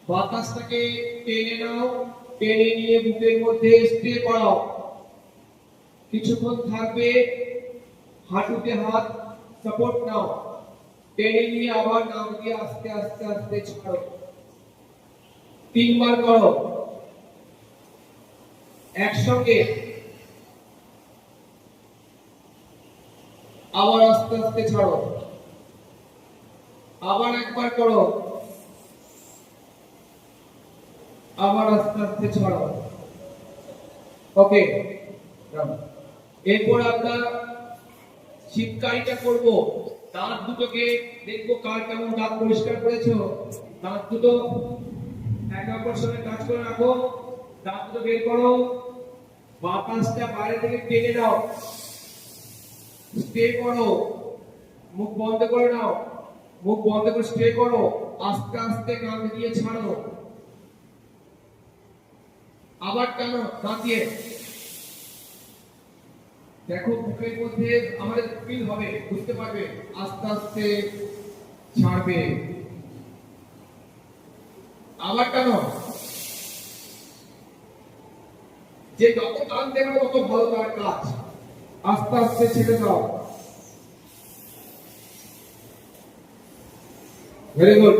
বাতাসটাকে টেনে নাও, টেনে নিয়ে বুকের মধ্যে স্টে করাও। কিছুক্ষণ থাকবে, হাঁটুতে হাত সাপোর্ট নাও, টেনে নিয়ে আবার নাম দিয়ে আস্তে আস্তে আস্তে ছাড়ো। 3 বার করো একসঙ্গে। আবার আস্তে আস্তে ছাড়ো, আবার একবার করো, আবার আস্তে আস্তে ছাড়ো। ওকে, এরপর আমরা শিবকারিটা করব। দাঁত দুটোকে দেখবো কার কেমন দাঁত পরিষ্কার করেছো। দাঁত দুটো এক অপরের সঙ্গে কাজ করে রাখো। দাঁত দুটো বের করো, বাতাসটা বাইরে থেকে টেনে দাও, স্টে করো, মুখ বন্ধ করে নাও, মুখ বন্ধ করে স্টে করো, আস্তে আস্তে কান দিয়ে ছাড়ো, আবার টানো দাঁত দিয়ে। দেখো বুকের মধ্যে আমাদের ফিল হবে, বুঝতে পারবে, আস্তে আস্তে ছাড়বে, আবার টানো। যে যত টানতে পারো তত ভালো তার কাজ। আস্তে আস্তে ছেড়ে দাও। Very good.